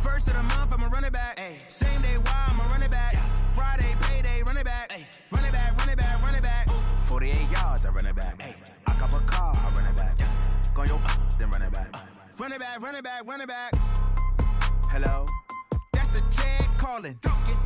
First of the month, I'ma run it back. Ay. Same day, why I'ma run it back. Friday, payday, run it back. Ay. Run it back, run it back, run it back. 48 yards, I run it back. Ay. I cop a car, I run it back. Go yo, then run it back. Run it back, run it back, run it back. Hello, that's the check calling.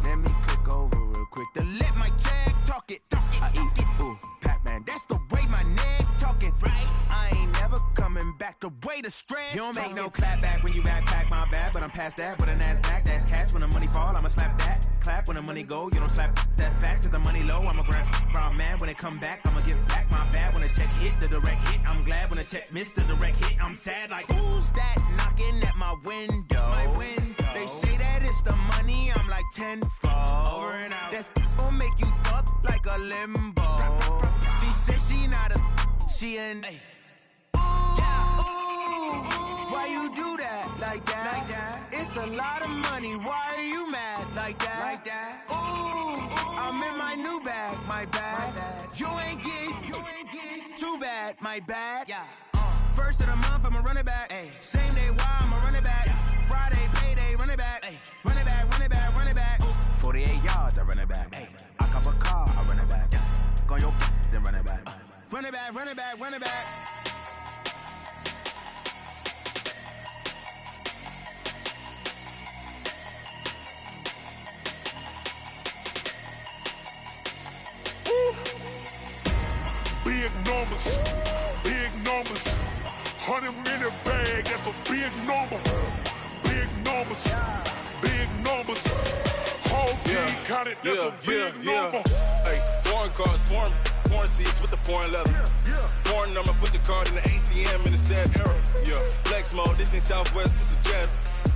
Let me click over real quick to let my check talk it. I eat it, ooh, Pac-Man, that's the way my neck talking. Right, I ain't never coming back the way the stress. You don't make no clap back when you backpack, my bad, but I'm past that. With a NASDAQ, that's cash. When the money fall, I'ma slap that. Clap when the money go, you don't slap. That's facts. If the money low, I'ma grab brown man. When it come back, I'ma give back my bad. When the check hit, the direct hit, I'm glad. When the check missed the direct hit, I'm sad. Like, who's that knocking at my window? My window. They say that it's the money, I'm like tenfold. Over and out. That's gon' make you up like a limbo. She said she not a, she an. Ay. Why you do that like that? Like that? It's a lot of money. Why are you mad like that? Like that? Ooh, I'm in my new bag, my bad. You ain't getting too bad, my bad. Yeah. First of the month, I'ma run it back. Ay. Same day, why I'ma run it back. Friday, payday, run it back. Ay. Run it back, run it back, run it back. 48 yards, I run it back. Ay. I cop a car, I run it back. Go yo, then run it back. Run it back, run it back, run it back. Big numbers, big numbers. 100-minute bag, that's a big number. Big numbers, big numbers. Whole team counted, that's a big number. Hey, foreign cars, foreign seats with the foreign leather. Foreign number, put the card in the ATM in the sad era. Yeah, flex mode, this ain't Southwest, this a jet.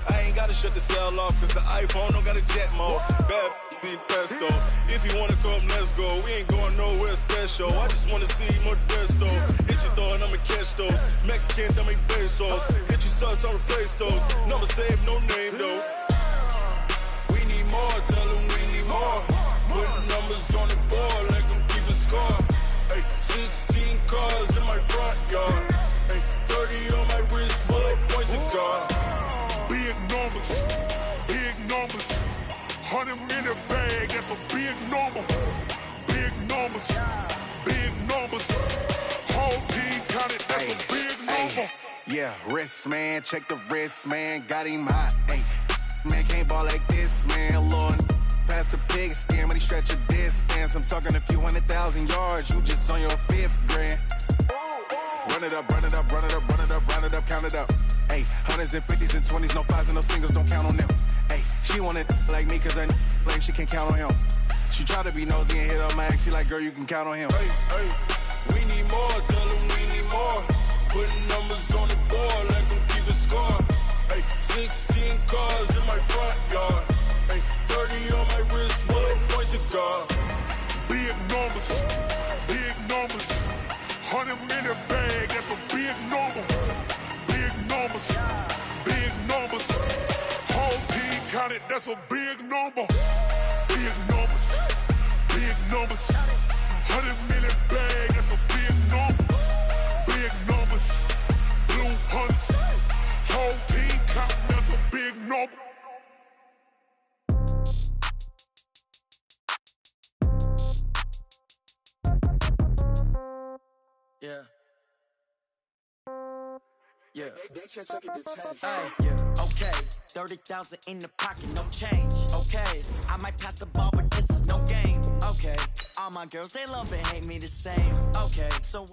I ain't gotta shut the cell off, cause the iPhone don't got a jet mode. Bad need pesto. If you wanna come, let's go. We ain't going nowhere special. I just wanna see more pesto. Hit your thought, I'ma catch those. Mexican, I make pesos. Hit your sauce, I'll replace those. Number save, no name though. We need more, tell them we need more. Putting numbers on the board like I'm keeping score. Hey, 16 cars in my front yard. Hey, 30 on my wrist, bullet point to God. Big numbers, big numbers. 100-minute bag, that's a big number. Big numbers, big numbers. Whole team counted, that's a big number. Yeah, wrist man, check the wrist man, got him hot. Ay, man can't ball like this, man. Lord, past the pig skin, but he stretch a distance. I'm talking a few 100,000 yards, you just on your 5th grand. Run it up, run it up, run it up, run it up, run it up, count it up. Ay, hundreds and 50s and 20s, no 5s and no singles, don't count on them. Ay, she want it like me, cause her like she can't count on him. She try to be nosy and hit up my ex, she like, girl, you can count on him. Hey, hey, we need more, tell them we need more. Putting numbers on the board like I'm keeping score. Hey, 16 cars in my front yard. Hey, 30 on my wrist, bullet point to God. Big numbers, big numbers. 100-minute bag, that's a big number. Big numbers, big numbers. Whole team counted, that's a big number. Big numbers, big numbers. 100-minute bag, that's a big number. Big numbers, blue hunts. Whole team counting, that's a big number. Yeah. Yeah. Hey, yeah. Okay. 30,000 in the pocket, no change. Okay. I might pass the ball, but this is no game. Okay. All my girls, they love and hate me the same. Okay. So.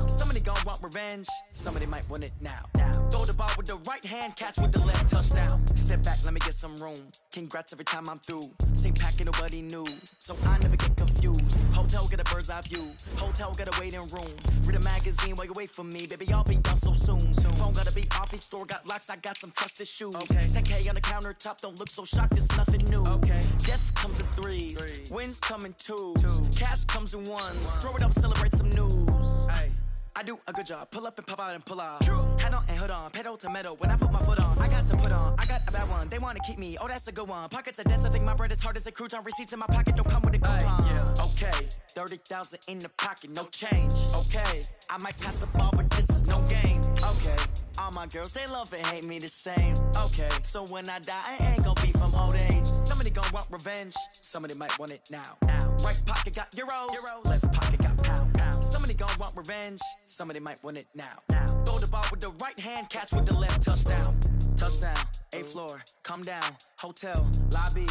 Somebody gon' want revenge, somebody might want it now. Throw the ball with the right hand, catch with the left, touchdown. Step back, let me get some room. Congrats every time I'm through. Same packet, nobody new, so I never get confused. Hotel get a bird's eye view, hotel get a waiting room. Read a magazine while you wait for me, baby, I'll be done so soon. Phone gotta be off, each store got locks, I got some trusted shoes. Okay. 10K on the countertop, don't look so shocked, it's nothing new. Okay. Death comes in threes, wins come in twos, cash comes in ones. Throw it up, celebrate some news. Hey. I do a good job, pull up and pop out and pull off. Hat on and hood on, pedal to metal. When I put my foot on, I got to put on. I got a bad one, they wanna keep me, oh that's a good one. Pockets are dense, I think my bread is hard as a crouton. Receipts in my pocket don't come with a coupon. Yeah. Okay, 30,000 in the pocket, no change. Okay, I might pass the ball, but this is no game. Okay, all my girls, they love and hate me the same. Okay, so when I die, I ain't gonna be from old age. Somebody gon' want revenge, somebody might want it now. Right pocket got euros, left pocket got pounds. Somebody gon' want revenge, somebody might want it now. Throw the ball with the right hand, catch with the left, touchdown. Touchdown, 8th floor, come down, hotel, lobby.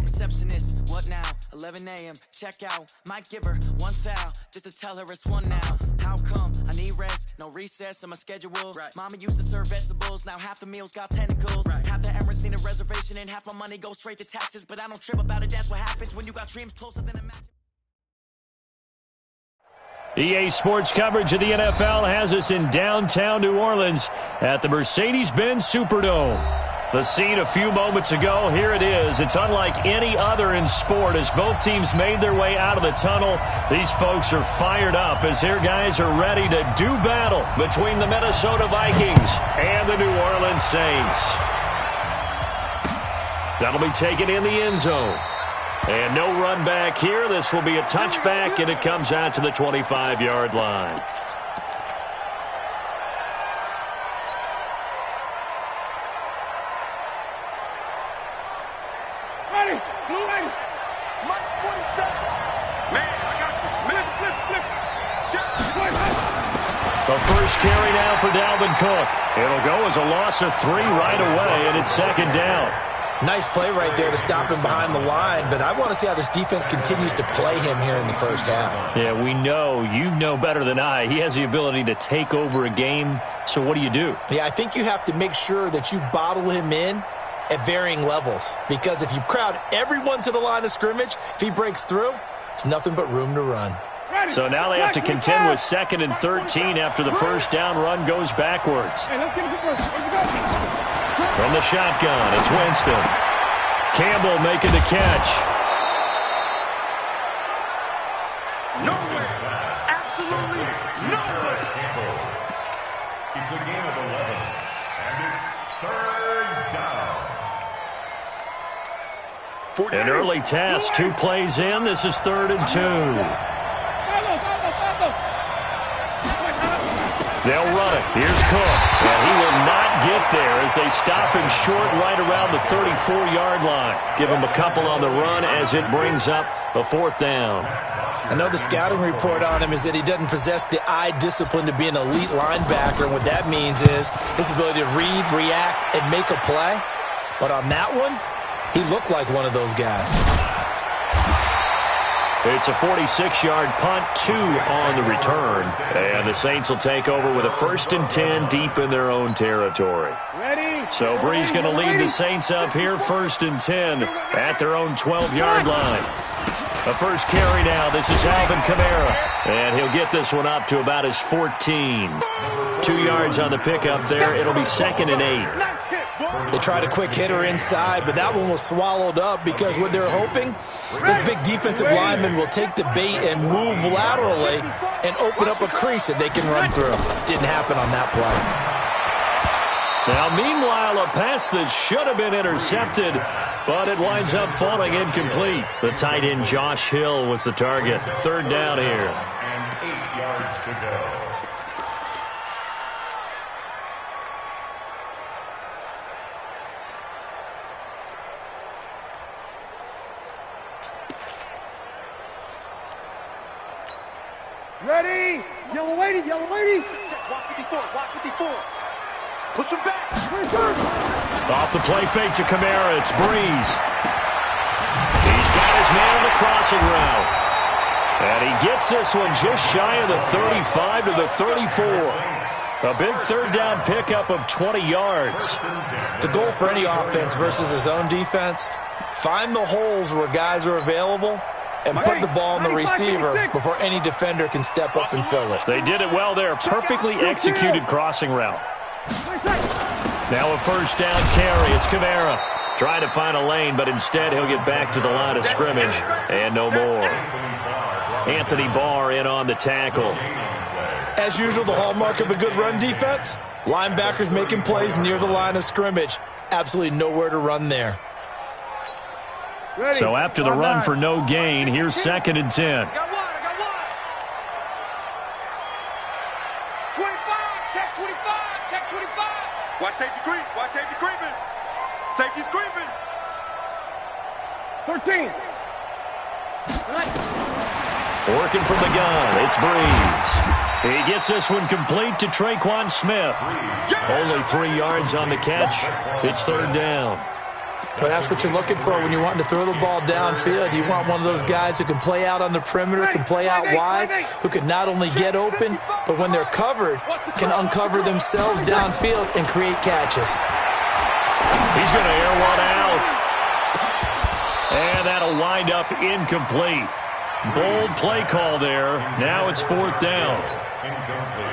Receptionist, what now? 11 a.m. Check out. Might give her one foul just to tell her it's one now. How come? I need rest, no recess in my schedule. Right. Mama used to serve vegetables, now half the meals got tentacles. Right. Half the Emirates need a reservation and half my money goes straight to taxes. But I don't trip about it, that's what happens when you got dreams closer than a match. EA Sports coverage of the NFL has us in downtown New Orleans at the Mercedes-Benz Superdome. The scene a few moments ago, here it is. It's unlike any other in sport as both teams made their way out of the tunnel. These folks are fired up as their guys are ready to do battle between the Minnesota Vikings and the New Orleans Saints. That'll be taken in the end zone. And no run back here. This will be a touchback, and it comes out to the 25-yard line. The first carry now for Dalvin Cook. It'll go as a loss of 3 right away, and it's 2nd down. Nice play right there to stop him behind the line, but I want to see how this defense continues to play him here in the first half. Yeah, we know. You know better than I. He has the ability to take over a game, so what do you do? Yeah, I think you have to make sure that you bottle him in at varying levels, because if you crowd everyone to the line of scrimmage, if he breaks through, there's nothing but room to run. So now they have to contend with 2nd and 13 after the first down run goes backwards. From the shotgun, it's Winston. Campbell making the catch. Nowhere. Absolutely nowhere. It's a game of 11, and it's 3rd down. An early task, 2 plays in. This is 3rd and 2. They'll run it. Here's Cook. And he will not get there as they stop him short right around the 34-yard line. Give him a couple on the run as it brings up a 4th down. I know the scouting report on him is that he doesn't possess the eye discipline to be an elite linebacker. And what that means is his ability to read, react, and make a play. But on that one, he looked like one of those guys. It's a 46-yard punt, 2 on the return. And the Saints will take over with a 1st and 10 deep in their own territory. So Bree's going to lead the Saints up here, 1st and 10 at their own 12-yard line. The first carry now, this is Alvin Kamara. And he'll get this one up to about his 14. 2 yards on the pickup there. It'll be 2nd and 8. They tried a quick hitter inside, but that one was swallowed up because what they're hoping, this big defensive lineman will take the bait and move laterally and open up a crease that they can run through. Didn't happen on that play. Now, meanwhile, a pass that should have been intercepted, but it winds up falling incomplete. The tight end Josh Hill was the target. 3rd down here. And 8 yards to go. Ready? Yellow lady, yellow lady. Walk 54, walk 54. Push him back. Off the play fake to Kamara, it's Breeze. He's got his man on the crossing route. And he gets this one just shy of the 35 to the 34. A big 3rd down pickup of 20 yards. The goal for any offense versus his own defense, find the holes where guys are available and put the ball on the receiver before any defender can step up and fill it. They did it well there. Perfectly executed crossing route. Now a 1st down carry. It's Kamara trying to find a lane, but instead he'll get back to the line of scrimmage and no more. Anthony Barr in on the tackle. As usual, the hallmark of a good run defense, linebackers making plays near the line of scrimmage. Absolutely nowhere to run there. So after the run for no gain, here's 2nd and 10. I got one. 25, check 25, check 25. Watch safety creep. Watch safety creeping. Safety's creeping. 13. Working from the gun, it's Breeze. He gets this one complete to Traquan Smith. Only 3 yards on the catch. It's 3rd down. But that's what you're looking for when you're wanting to throw the ball downfield. You want one of those guys who can play out on the perimeter, can play out wide, who can not only get open, but when they're covered, can uncover themselves downfield and create catches. He's going to air one out. And that'll wind up incomplete. Bold play call there. Now it's 4th down.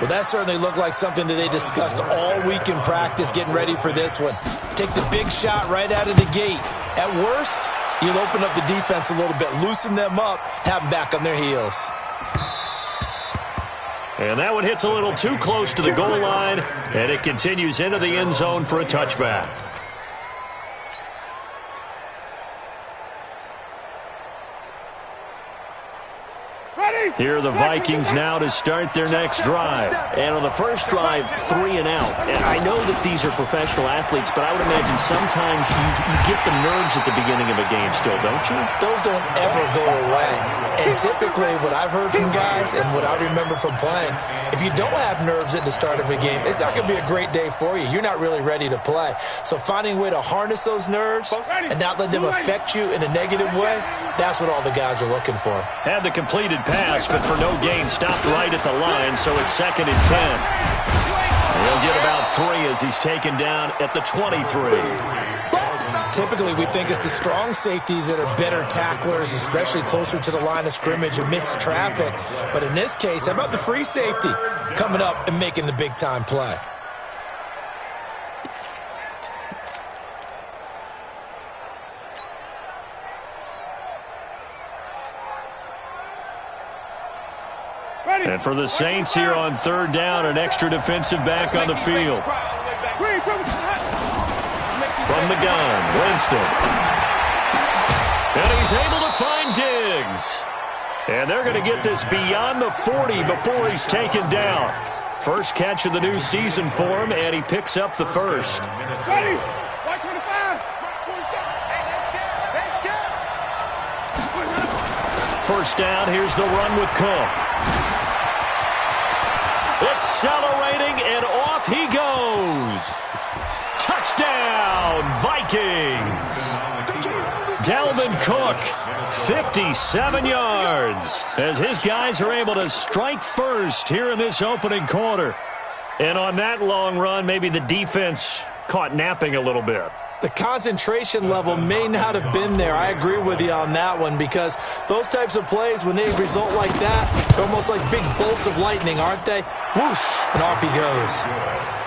Well, that certainly looked like something that they discussed all week in practice getting ready for this one. Take the big shot right out of the gate. At worst, you'll open up the defense a little bit, loosen them up, have them back on their heels. And that one hits a little too close to the goal line, and it continues into the end zone for a touchback. Here are the Vikings now to start their next drive. And on the first drive, 3 and out. And I know that these are professional athletes, but I would imagine sometimes you get the nerves at the beginning of a game still, don't you? Those don't ever go away. And typically what I've heard from guys and what I remember from playing, if you don't have nerves at the start of a game, it's not going to be a great day for you. You're not really ready to play. So finding a way to harness those nerves and not let them affect you in a negative way, that's what all the guys are looking for. Had the completed pass, but for no gain, stopped right at the line, so it's 2nd and 10. He'll get about 3 as he's taken down at the 23. Typically, we think it's the strong safeties that are better tacklers, especially closer to the line of scrimmage amidst traffic. But in this case, how about the free safety coming up and making the big-time play? And for the Saints here on 3rd down, an extra defensive back on the field. From the gun, Winston. And he's able to find Diggs. And they're going to get this beyond the 40 before he's taken down. First catch of the new season for him, and he picks up the first. First down, here's the run with Cook. Accelerating, and off he goes. Touchdown, Vikings. Dalvin Cook, 57 yards, as his guys are able to strike first here in this opening quarter. And on that long run, maybe the defense caught napping a little bit. The concentration level may not have been there. I agree with you on that one, because those types of plays, when they result like that, they're almost like big bolts of lightning, aren't they? Whoosh, and off he goes.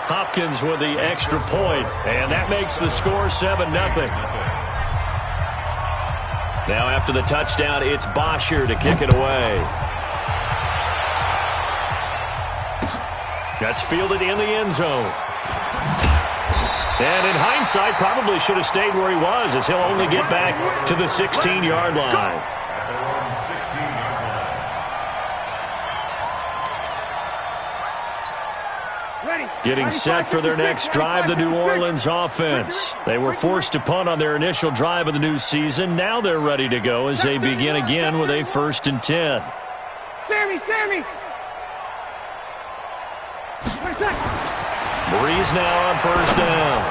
Hopkins with the extra point, and that makes the score 7-0. Now after the touchdown, it's Bosher to kick it away. That's fielded in the end zone. And in hindsight, probably should have stayed where he was, as he'll only get back to the 16-yard line. Getting set for their next drive, the New Orleans offense. They were forced to punt on their initial drive of the new season. Now they're ready to go as they begin again with a 1st and 10. Sammy! Breeze now on 1st down.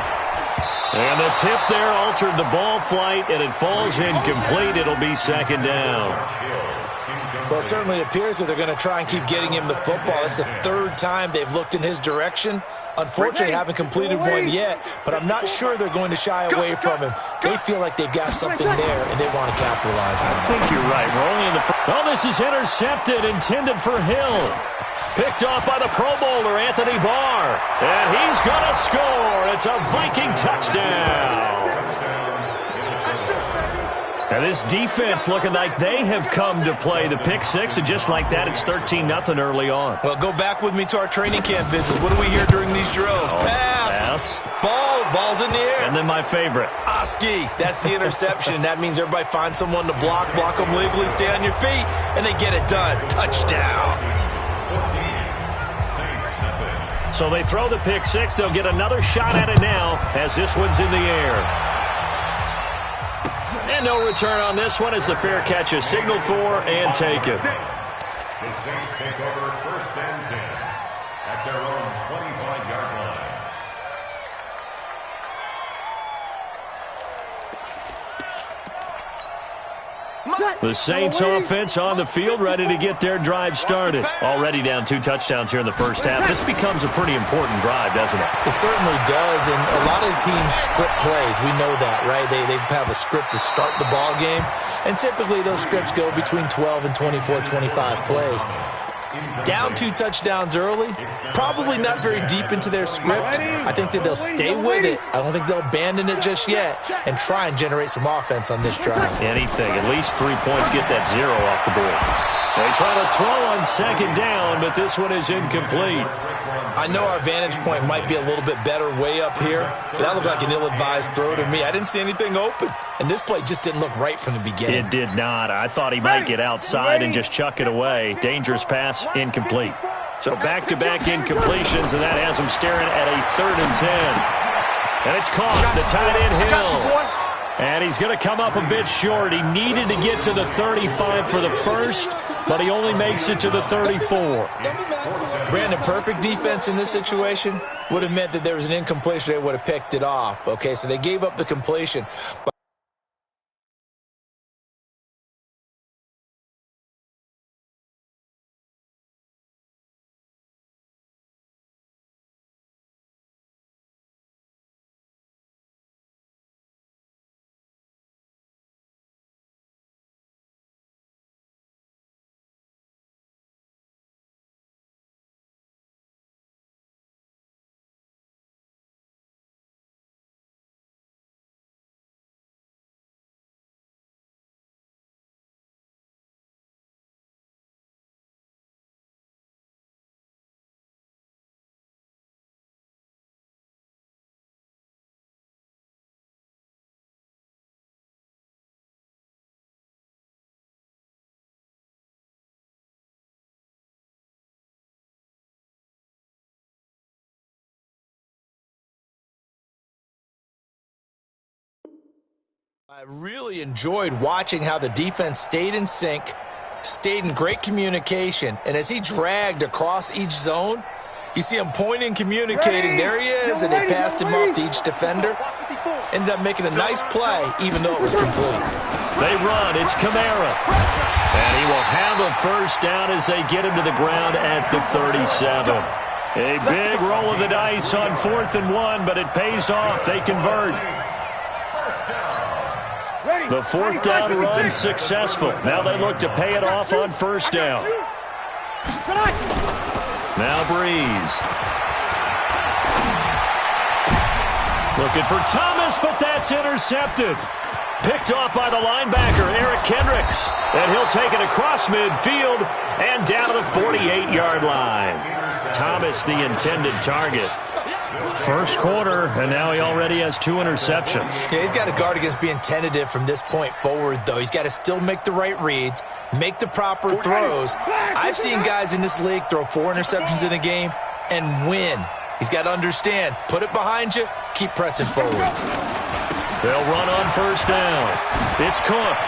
And the tip there altered the ball flight, and it falls incomplete. It'll be 2nd down. Well, it certainly appears that they're going to try and keep getting him the football. It's the 3rd time they've looked in his direction. Unfortunately, haven't completed one yet, but I'm not sure they're going to shy away from him. They feel like they've got something there, and they want to capitalize on it. I think you're right. We're only in the first. Oh, this is intercepted, intended for Hill. Picked off by the Pro Bowler, Anthony Barr. And he's going to score. It's a Viking touchdown. Now this defense looking like they have come to play the pick six, and just like that, it's 13-0 early on. Well, go back with me to our training camp visit. What do we hear during these drills? Pass. Ball's in the air. And then my favorite. Oski. That's the interception. That means everybody finds someone to block them legally, stay on your feet, and they get it done. Touchdown. So they throw the pick six. They'll get another shot at it now as this one's in the air. And no return on this one as the fair catch is signaled for and taken. The Saints take over 1st and 10 at their own 25-yard line. The Saints offense on the field, ready to get their drive started. Already down 2 touchdowns here in the first half. This becomes a pretty important drive, doesn't it? It certainly does, and a lot of teams script plays. We know that, right? They have a script to start the ball game, and typically those scripts go between 12 and 24, 25 plays. Down 2 touchdowns early, probably not very deep into their script. I think that they'll stay with it. I don't think they'll abandon it just yet and try and generate some offense on this drive. Anything, at least 3 points, get that 0 off the board. They try to throw on 2nd down, but this one is incomplete. I know our vantage point might be a little bit better way up here, but that looked like an ill-advised throw to me. I didn't see anything open, and this play just didn't look right from the beginning. It did not. I thought he might get outside and just chuck it away. Dangerous pass, incomplete. So back-to-back incompletions, and that has him staring at a 3rd and 10. And it's caught. The tight end Hill. And he's going to come up a bit short. He needed to get to the 35 for the first, but he only makes it to the 34. Brandon, perfect defense in this situation would have meant that there was an incompletion. They would have picked it off. Okay, so they gave up the completion. I really enjoyed watching how the defense stayed in sync, stayed in great communication, and as he dragged across each zone, you see him pointing, communicating. There he is, and they passed him off to each defender. Ended up making a nice play, even though it was complete. They run. It's Kamara. And he will have a first down as they get him to the ground at the 37. A big roll of the dice on 4th and 1, but it pays off. They convert. The 4th down run successful. Now they look to pay it off on 1st down. Now Breeze. Looking for Thomas, but that's intercepted. Picked off by the linebacker, Eric Kendricks. And he'll take it across midfield and down to the 48-yard line. Thomas, the intended target. First quarter, and now he already has 2 interceptions. Yeah, he's got to guard against being tentative from this point forward, though. He's got to still make the right reads, make the proper throws. I've seen guys in this league throw 4 interceptions in a game and win. He's got to understand, put it behind you, keep pressing forward. They'll run on 1st down. It's Cook.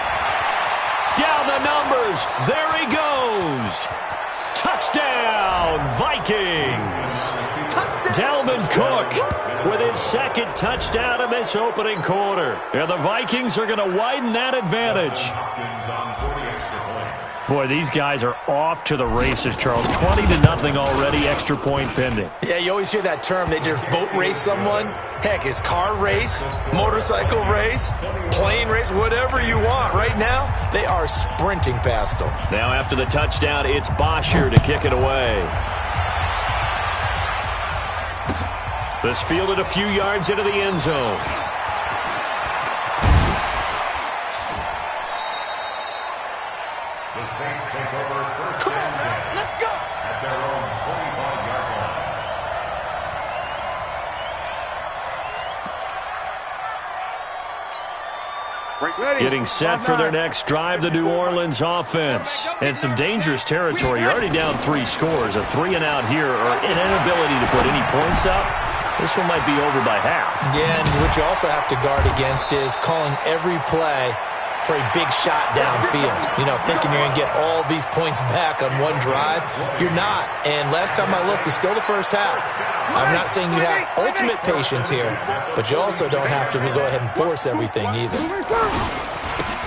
Down the numbers. There he goes. Touchdown, Vikings. Dalvin Cook with his 2nd touchdown in this opening quarter. And the Vikings are going to widen that advantage. Boy, these guys are off to the races, Charles. 20-0 already, extra point pending. Yeah, you always hear that term. They just boat race someone. Heck, it's car race, motorcycle race, plane race, whatever you want. Right now, they are sprinting past them. Now after the touchdown, it's Bosher to kick it away. This fielded a few yards into the end zone. take over first and 10. Let's go. At their own 25-yard line. Getting set for their next drive, the New Orleans offense. And some dangerous territory. You're already down 3 scores. A 3-and-out here, or an inability to put any points up. This one might be over by half. Yeah, and what you also have to guard against is calling every play for a big shot downfield. You know, thinking you're going to get all these points back on one drive. You're not. And last time I looked, it's still the first half. I'm not saying you have ultimate patience here, but you also don't have to go ahead and force everything either.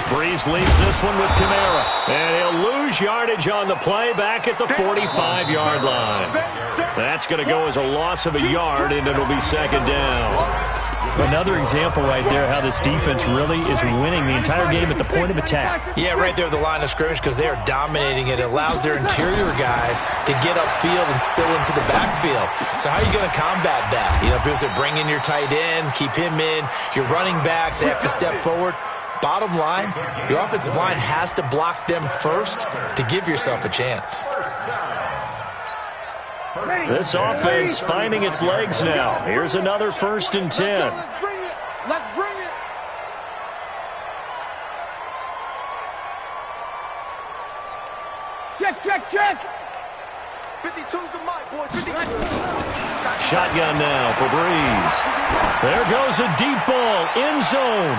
Breeze leads this one with Kamara. And he'll lose yardage on the play back at the 45-yard line. That's going to go as a loss of a yard, and it'll be second down. Another example right there how this defense really is winning the entire game at the point of attack. Yeah, right there at the line of scrimmage because they are dominating it. It allows their interior guys to get upfield and spill into the backfield. So how are you going to combat that? You know, because they bring in your tight end, keep him in, your running backs, they have to step forward. Bottom line, your offensive line has to block them first to give yourself a chance. This offense finding its legs now. Here's another 1st and 10. Let's bring it. Let's bring it. Check. 52's the mic, boys. 52. Shotgun now for Breeze. There goes a deep ball, end zone.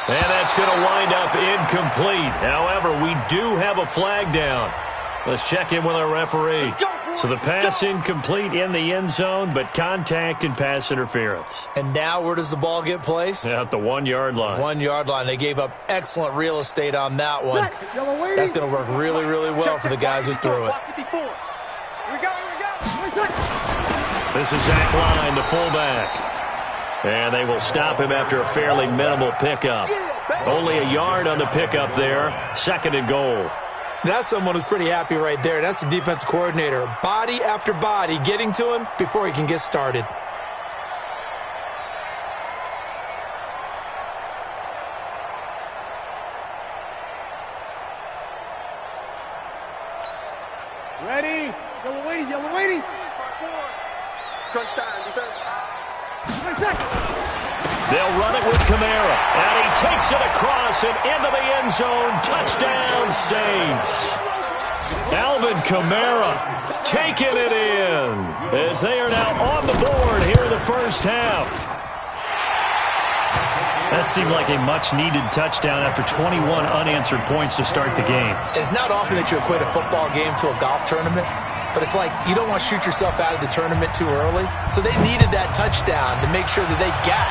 And that's going to wind up incomplete. However, we do have a flag down. Let's check in with our referee. So the pass incomplete in the end zone, but contact and pass interference. And now where does the ball get placed? At the 1-yard line. 1-yard line. They gave up excellent real estate on that one. That's going to work really, really well for the guys who threw it. This is Zach Line, the fullback. And they will stop him after a fairly minimal pickup. Only a yard on the pickup there. 2nd and goal. That's someone who's pretty happy right there. That's the defensive coordinator. Body after body getting to him before he can get started. Ready? Yellow waiting. Crunch time, defense. They'll run it with Kamara. And he takes it across and into the end zone. Touchdown, Saints. Alvin Kamara taking it in as they are now on the board here in the first half. That seemed like a much-needed touchdown after 21 unanswered points to start the game. It's not often that you equate a football game to a golf tournament, but it's like you don't want to shoot yourself out of the tournament too early. So they needed that touchdown to make sure that they got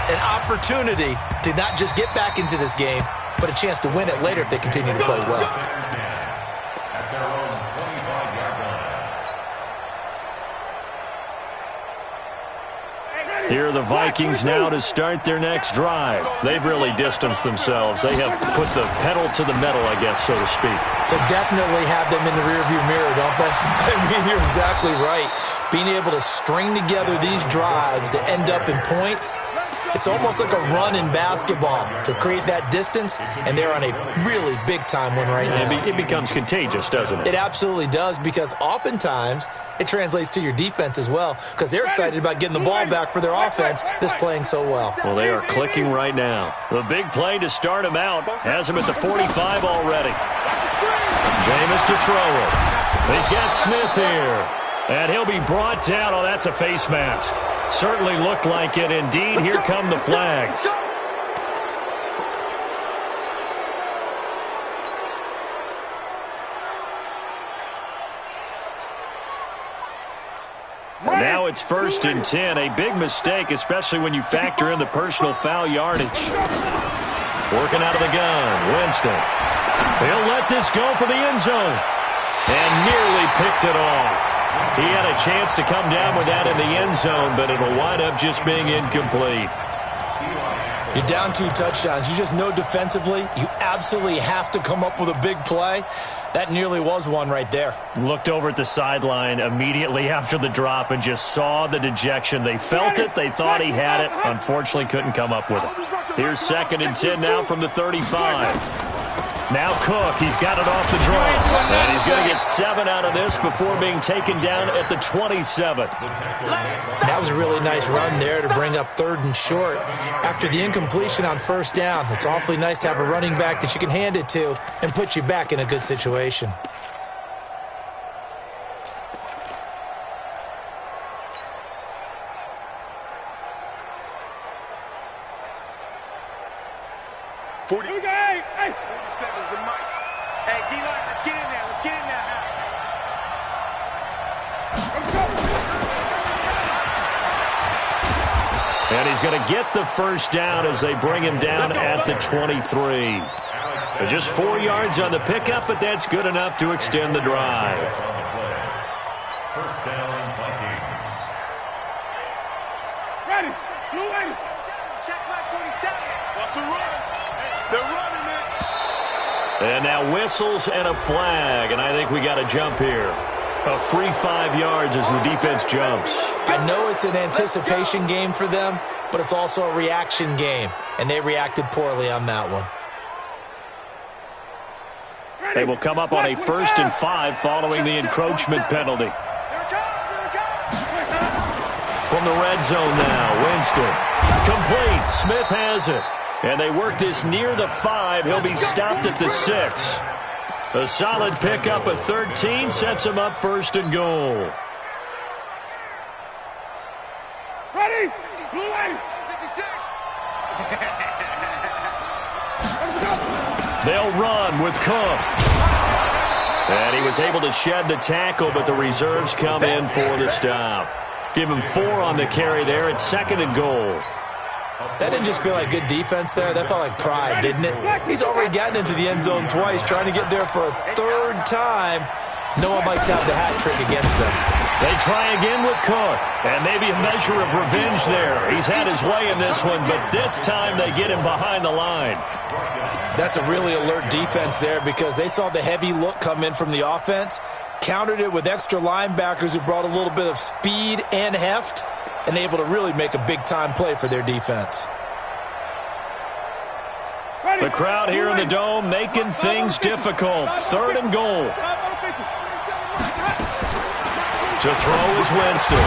an opportunity to not just get back into this game, but a chance to win it later if they continue to play well. At their own 25-yard line. Here are the Vikings now to start their next drive. They've really distanced themselves. They have put the pedal to the metal, I guess, so to speak. So definitely have them in the rearview mirror, don't they? I mean, you're exactly right. Being able to string together these drives that end up in points, it's almost like a run in basketball to create that distance, and they're on a really big-time one right now. It becomes contagious, doesn't it? It absolutely does, because oftentimes it translates to your defense as well, because they're excited about getting the ball back for their offense that's playing so well. Well, they are clicking right now. The big play to start him out has him at the 45 already. Jameis to throw it. He's got Smith here. And he'll be brought down. Oh, that's a face mask. Certainly looked like it. Indeed, here come the flags. Now it's 1st and 10. A big mistake, especially when you factor in the personal foul yardage. Working out of the gun, Winston. He'll let this go for the end zone. And nearly picked it off. He had a chance to come down with that in the end zone, but it'll wind up just being incomplete. You're down 2 touchdowns. You just know defensively you absolutely have to come up with a big play. That nearly was one right there. Looked over at the sideline immediately after the drop and just saw the dejection. They felt it. They thought he had it. Unfortunately, couldn't come up with it. Here's 2nd and 10 now from the 35. Now Cook, he's got it off the draw. And he's going to get 7 out of this before being taken down at the 27. That was a really nice run there to bring up 3rd and short. After the incompletion on 1st down, it's awfully nice to have a running back that you can hand it to and put you back in a good situation. Hey, D-line, let's get in there. Let's get in there now. And he's going to get the 1st down as they bring him down at the 23. Just 4 yards on the pickup, but that's good enough to extend the drive. 1st down, Vikings. Ready. Blue 80. Check back 47. What's the run? They're running it. And now whistles and a flag, and I think we got a jump here. A free 5 yards as the defense jumps. I know it's an anticipation game for them, but it's also a reaction game, and they reacted poorly on that one. They will come up on a 1st and 5 following the encroachment penalty. From the red zone now, Winston. Complete. Smith has it. And they work this near the 5. He'll be stopped at the 6. A solid pickup of 13 sets him up 1st and goal. Ready? Blue 80. 56. They'll run with Cook. And he was able to shed the tackle, but the reserves come in for the stop. Give him 4 on the carry there at 2nd and goal. That didn't just feel like good defense there. That felt like pride, didn't it? He's already gotten into the end zone twice, trying to get there for a 3rd time. No one likes to have the hat trick against them. They try again with Cook, and maybe a measure of revenge there. He's had his way in this one, but this time they get him behind the line. That's a really alert defense there because they saw the heavy look come in from the offense, countered it with extra linebackers who brought a little bit of speed and heft, and able to really make a big-time play for their defense. The crowd here in the Dome making things difficult. 3rd and goal. To throw is Winston.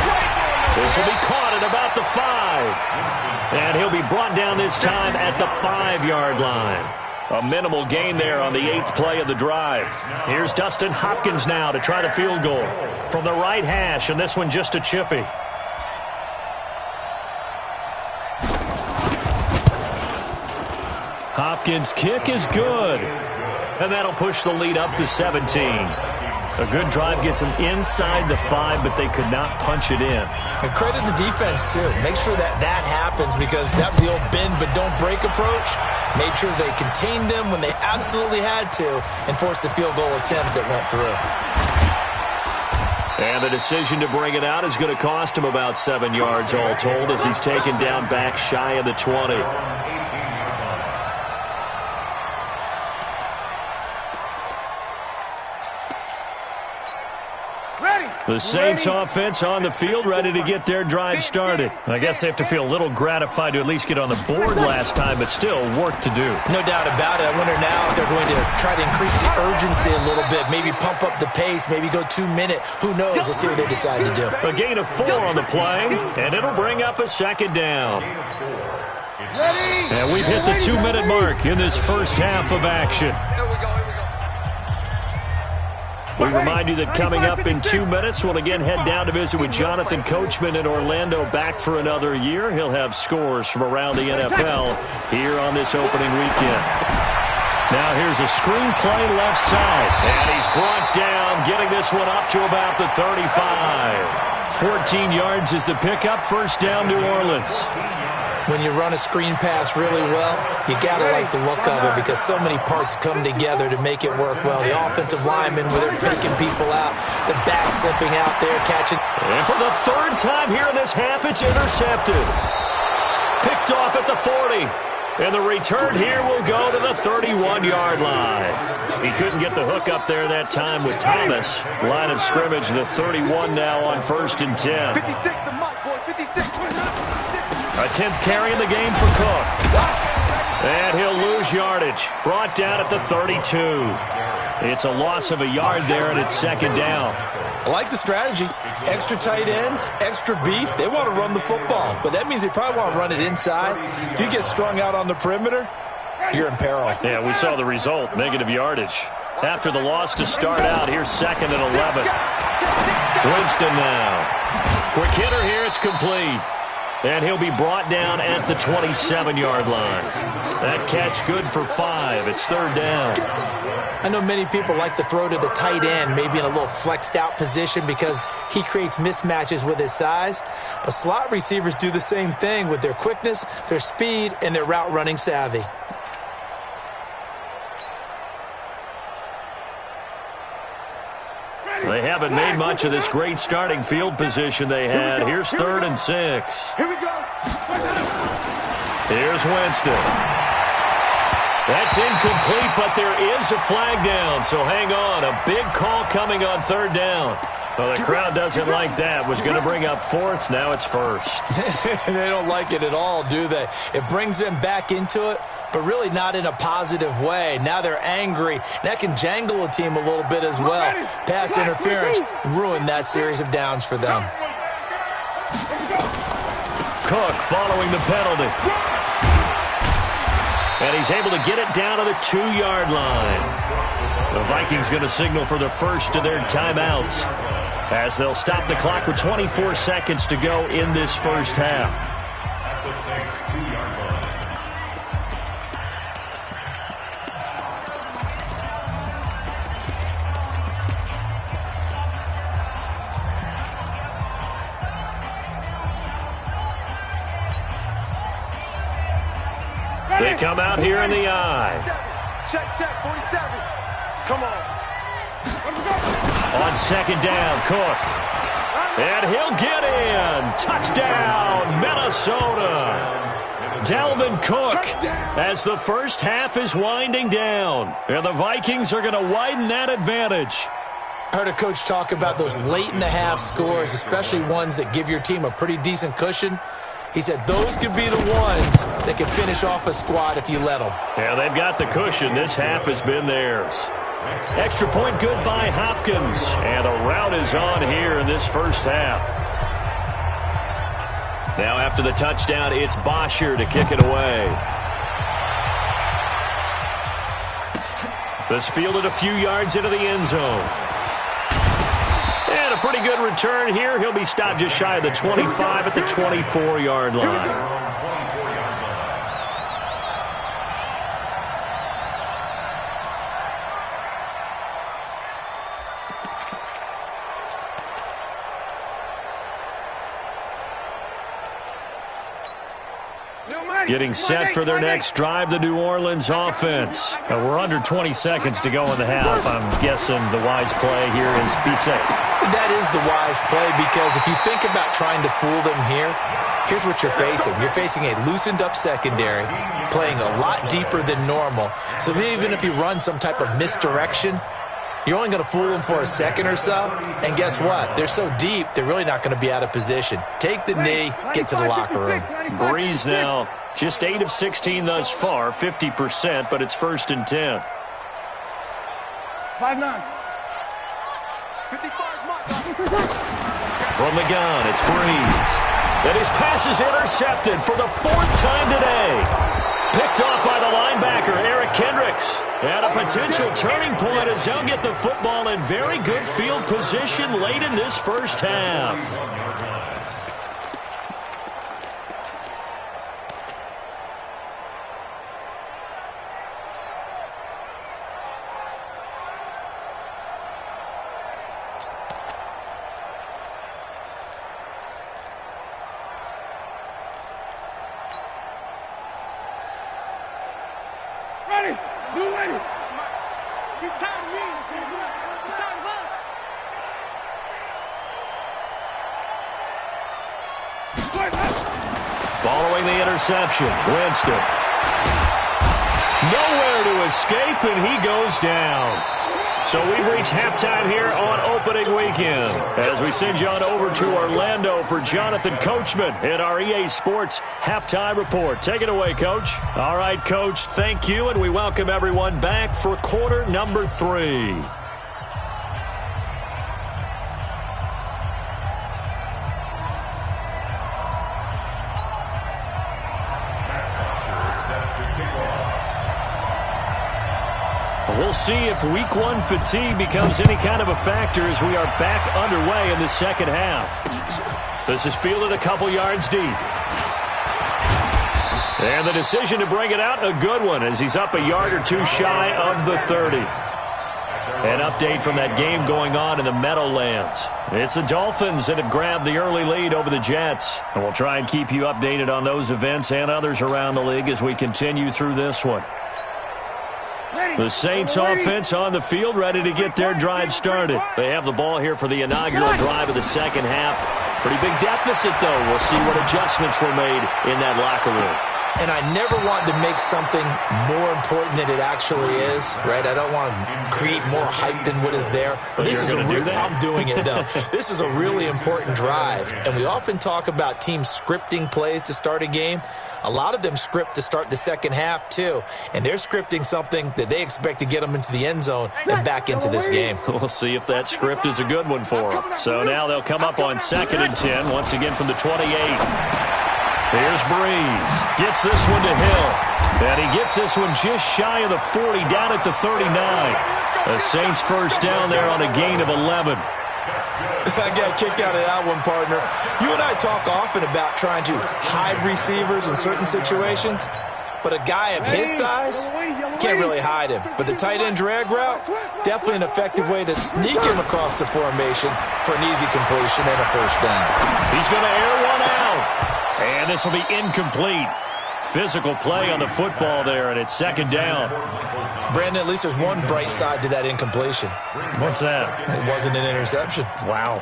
This will be caught at about the 5. And he'll be brought down this time at the 5-yard line. A minimal gain there on the 8th play of the drive. Here's Dustin Hopkins now to try the field goal. From the right hash, and this one just a chippy. Hopkins' kick is good. And that'll push the lead up to 17. A good drive gets them inside the 5, but they could not punch it in. And credit the defense, too. Make sure that happens because that was the old bend but don't break approach. Made sure they contained them when they absolutely had to and forced the field goal attempt that went through. And the decision to bring it out is going to cost him about 7 yards all told as he's taken down back shy of the 20. The Saints offense on the field, ready to get their drive started. I guess they have to feel a little gratified to at least get on the board last time, but still work to do. No doubt about it. I wonder now if they're going to try to increase the urgency a little bit, maybe pump up the pace, maybe go 2-minute. Who knows? Let's see what they decide to do. A gain of 4 on the play, and it'll bring up a 2nd down. And we've hit the 2-minute mark in this first half of action. We remind you that coming up in 2 minutes, we'll again head down to visit with Jonathan Coachman in Orlando, back for another year. He'll have scores from around the NFL here on this opening weekend. Now here's a screen play left side, and he's brought down, getting this one up to about the 35. 14 yards is the pickup, 1st down New Orleans. When you run a screen pass really well, you got to like the look of it because so many parts come together to make it work well. The offensive linemen, where they're picking people out, the back slipping out there, catching. And for the 3rd time here in this half, it's intercepted. Picked off at the 40. And the return here will go to the 31-yard line. He couldn't get the hook up there that time with Thomas. Line of scrimmage, the 31 now on 1st and 10. 56 the mark, boys. 56. A 10th carry in the game for Cook. And he'll lose yardage. Brought down at the 32. It's a loss of a yard there, and it's second down. I like the strategy. Extra tight ends, extra beef. They want to run the football, but that means they probably want to run it inside. If you get strung out on the perimeter, you're in peril. Yeah, we saw the result, negative yardage. After the loss to start out, here's second and 11. Winston now. Quick hitter here, it's complete. And he'll be brought down at the 27-yard line. That catch good for 5. It's third down. I know many people like to throw to the tight end, maybe in a little flexed out position because he creates mismatches with his size. But slot receivers do the same thing with their quickness, their speed, and their route running savvy. They haven't made much of this great starting field position they had. Here's third and 6. Here we go. Here's Winston. That's incomplete, but there is a flag down, so hang on. A big call coming on third down. Well, the crowd doesn't like that. Was going to bring up fourth. Now it's first. They don't like it at all, do they? It brings them back into it, but really not in a positive way. Now they're angry. That can jangle a team a little bit as well. Pass interference ruined that series of downs for them. Cook following the penalty. And he's able to get it down to the 2-yard line. The Vikings going to signal for the first of their timeouts as they'll stop the clock with 24 seconds to go in this first half. At the Saints' 2-yard line. They come out here in the eye. Check, 47. Come on. On second down, Cook. And he'll get in. Touchdown, Minnesota. Dalvin Cook as the first half is winding down. And the Vikings are going to widen that advantage. I heard a coach talk about those late-in-the-half scores, especially ones that give your team a pretty decent cushion. He said those could be the ones that can finish off a squad if you let them. Yeah, they've got the cushion. This half has been theirs. Extra point good by Hopkins. And a rout is on here in this first half. Now after the touchdown, it's Bosher to kick it away. This fielded a few yards into the end zone. And a pretty good return here. He'll be stopped just shy of the 25 at the 24-yard line. Getting set for their next drive, the New Orleans offense. We're under 20 seconds to go in the half. I'm guessing the wise play here is be safe. That is the wise play because if you think about trying to fool them here, here's what you're facing. You're facing a loosened-up secondary, playing a lot deeper than normal. So even if you run some type of misdirection, you're only going to fool them for a second or so. And guess what? They're so deep, they're really not going to be out of position. Take the knee, get to the locker room. Breeze now. Just 8 of 16 thus far, 50%, but it's first and 10. 5-9. 55. From the gun, it's Breeze. And his pass is intercepted for the 4th time today. Picked off by the linebacker, Eric Kendricks. And a potential turning point as they'll get the football in very good field position late in this first half. Following the interception, Winston. Nowhere to escape, and he goes down. So we've reached halftime here on opening weekend as we send you on over to Orlando for Jonathan Coachman in our EA Sports Halftime Report. Take it away, Coach. All right, Coach, thank you, and we welcome everyone back for quarter number 3. We'll see if week 1 fatigue becomes any kind of a factor as we are back underway in the second half. This is fielded a couple yards deep. And the decision to bring it out, a good one, as he's up a yard or two shy of the 30. An update from that game going on in the Meadowlands. It's the Dolphins that have grabbed the early lead over the Jets. And we'll try and keep you updated on those events and others around the league as we continue through this one. The Saints offense on the field, ready to get their drive started. They have the ball here for the inaugural drive of the second half. Pretty big deficit, though. We'll see what adjustments were made in that locker room. And I never want to make something more important than it actually is, right? I don't want to create more hype than what is there. But this is I'm doing it, though. This is a really important drive. And we often talk about teams scripting plays to start a game. A lot of them script to start the second half, too. And they're scripting something that they expect to get them into the end zone and back into this game. We'll see if that script is a good one for them. So now they'll come up on 2nd and 10, once again from the 28. Here's Breeze. Gets this one to Hill. And he gets this one just shy of the 40, down at the 39. The Saints first down there on a gain of 11. I got a kick out of that one, partner. You and I talk often about trying to hide receivers in certain situations, but a guy of his size, can't really hide him. But the tight end drag route, definitely an effective way to sneak him across the formation for an easy completion and a first down. He's going to air one out, and this will be incomplete. Physical play on the football there, and it's 2nd down. Brandon, at least there's one bright side to that incompletion. What's that? It wasn't an interception. Wow.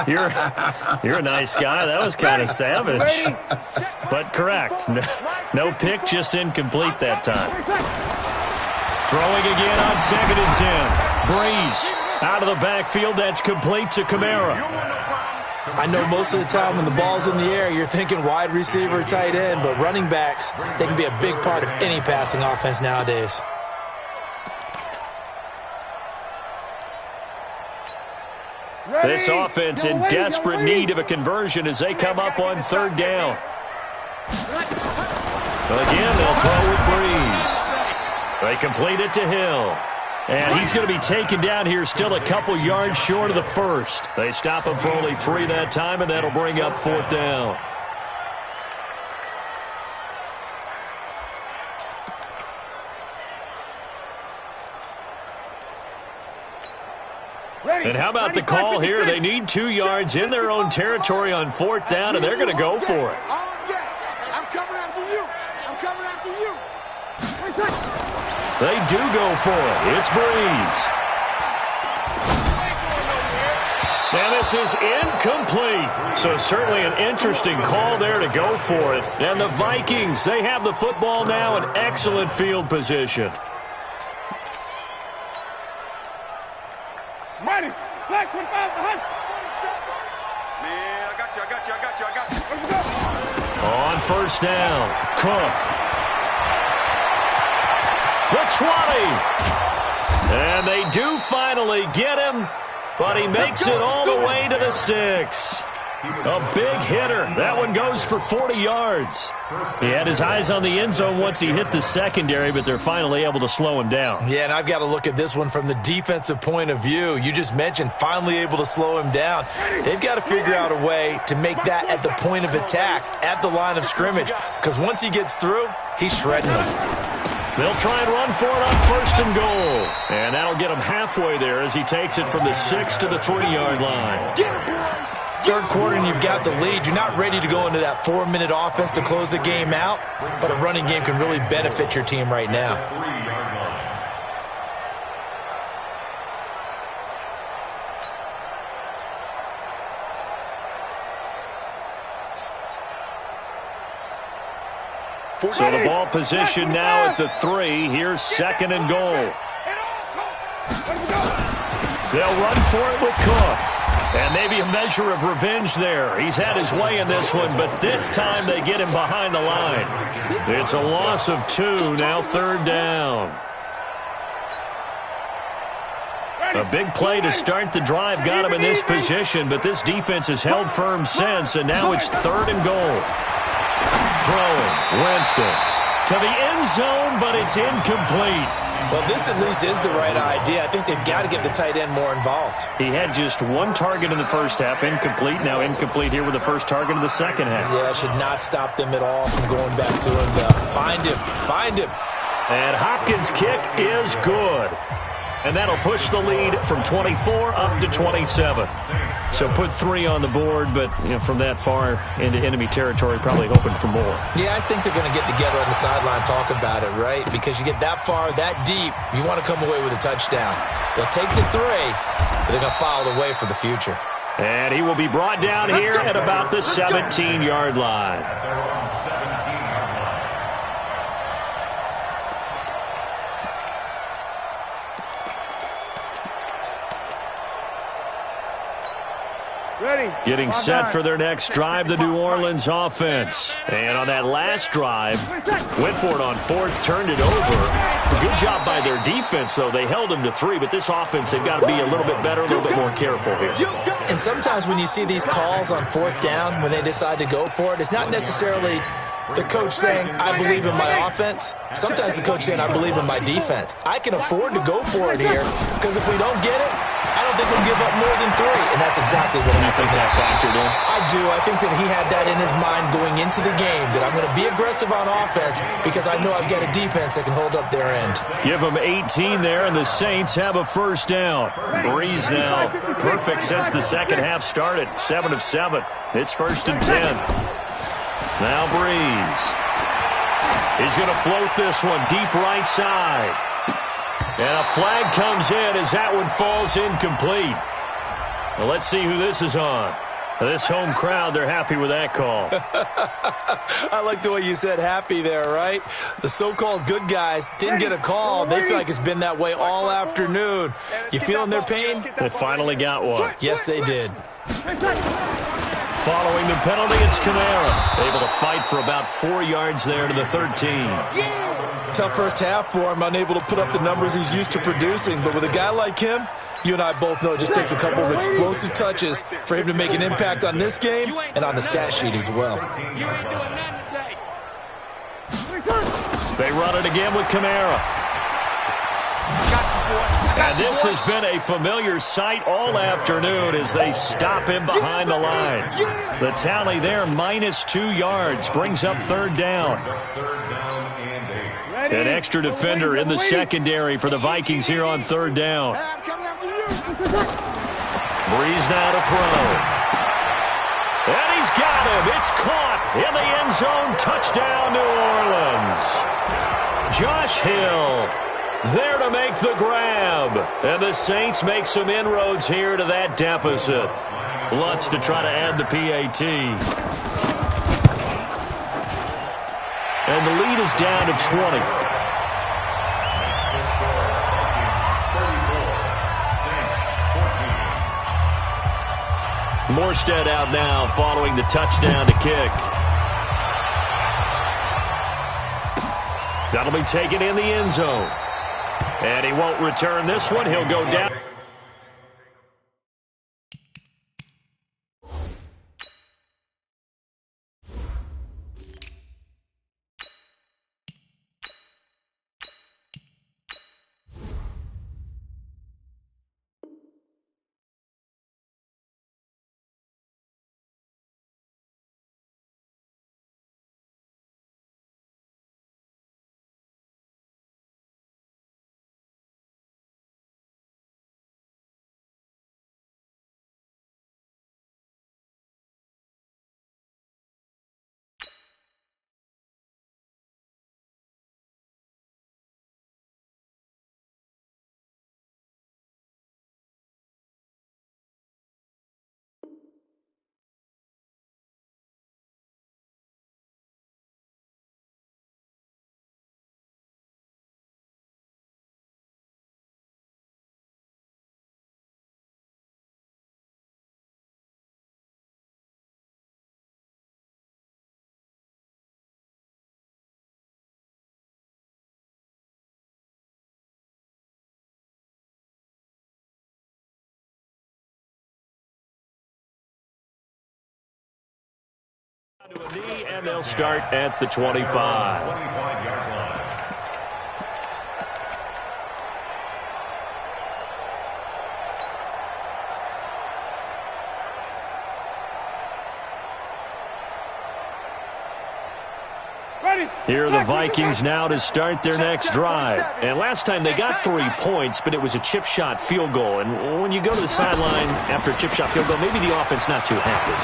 You're a nice guy. That was kind of savage. But correct. No pick, just incomplete that time. Throwing again on 2nd and 10. Breeze out of the backfield. That's complete to Kamara. I know most of the time when the ball's in the air, you're thinking wide receiver, tight end, but running backs, they can be a big part of any passing offense nowadays. This offense in desperate need of a conversion as they come up on 3rd down. Again, they'll throw with Breeze. They complete it to Hill. And he's going to be taken down here still a couple yards short of the first. They stop him for only 3 that time, and that'll bring up 4th down. And how about the call here? They need 2 yards in their own territory on 4th down, and they're going to go for it. I'm coming after you. I'm coming after you. They do go for it. It's Breeze. And this is incomplete. So certainly an interesting call there to go for it. And the Vikings, they have the football now in excellent field position. Mighty, flag 25 behind. Man, I got you. On 1st down, Cook. The 20. And they do finally get him, but he makes it all the way to the 6. A big hitter. That one goes for 40 yards. He had his eyes on the end zone once he hit the secondary, but they're finally able to slow him down. Yeah, and I've got to look at this one from the defensive point of view. You just mentioned finally able to slow him down. They've got to figure out a way to make that at the point of attack, at the line of scrimmage, because once he gets through, he's shredding them. They'll try and run for it on 1st and goal. And that'll get him halfway there as he takes it from the 6 to the 3-yard line. 3rd quarter and you've got the lead. You're not ready to go into that 4-minute offense to close the game out, but a running game can really benefit your team right now. So the ball position now at the 3. Here's 2nd and goal. They'll run for it with Cook. And maybe a measure of revenge there. He's had his way in this one, but this time they get him behind the line. It's a loss of 2, now 3rd down. A big play to start the drive got him in this position, but this defense has held firm since, and now it's 3rd and goal. Throwing, Winston to the end zone, but it's incomplete. Well, this at least is the right idea. I think they've got to get the tight end more involved. He had just 1 target in the first half, incomplete. Now incomplete here with the first target of the second half. Yeah, should not stop them at all from going back to him. Find him. And Hopkins' kick is good. And that'll push the lead from 24 up to 27. So put 3 on the board, but from that far into enemy territory, probably hoping for more. Yeah, I think they're going to get together on the sideline, talk about it, right? Because you get that far, that deep, you want to come away with a touchdown. They'll take the 3, but they're going to file it away for the future. And he will be brought down here at about the 17-yard line. Getting set for their next drive, the New Orleans offense. And on that last drive, went for it on 4th, turned it over. Good job by their defense, though. They held them to 3, but this offense, they've got to be a little bit better, a little bit more careful here. And sometimes when you see these calls on 4th down, when they decide to go for it, it's not necessarily the coach saying, I believe in my offense. Sometimes the coach saying, I believe in my defense. I can afford to go for it here, because if we don't get it, I don't think we'll give up more than 3, and that's exactly what happened. You think that factored in? I do. I think that he had that in his mind going into the game, that I'm going to be aggressive on offense because I know I've got a defense that can hold up their end. Give them 18 there, and the Saints have a first down. Breeze now perfect since the second half started. 7 of 7. It's 1st and 10. Now Breeze. He's going to float this one deep right side. And a flag comes in as that one falls incomplete. Well, let's see who this is on. This home crowd, they're happy with that call. I like the way you said happy there, right? The so-called good guys didn't get a call. They feel like it's been that way all afternoon. You feeling their pain? They finally got one. Yes, they did. Following the penalty, it's Kamara. Able to fight for about 4 yards there to the 13. Tough first half for him, unable to put up the numbers he's used to producing. But with a guy like him, you and I both know it just takes a couple of explosive touches for him to make an impact on this game and on the stat sheet as well. They run it again with Kamara. And this has been a familiar sight all afternoon as they stop him behind the line. The tally there, -2 yards, brings up 3rd down. An extra defender in the secondary for the Vikings here on 3rd down. Breeze now to throw. And he's got him. It's caught in the end zone. Touchdown, New Orleans. Josh Hill there to make the grab. And the Saints make some inroads here to that deficit. Lutz to try to add the PAT. And the lead is down to 20. Morstead out now following the touchdown to kick. That'll be taken in the end zone. And he won't return this one. He'll go down. To a knee, and they'll start at the 25. 25-yard line. Here are the Vikings now to start their next drive. And last time they got 3 points, but it was a chip shot field goal. And when you go to the sideline after a chip shot field goal, maybe the offense not too happy.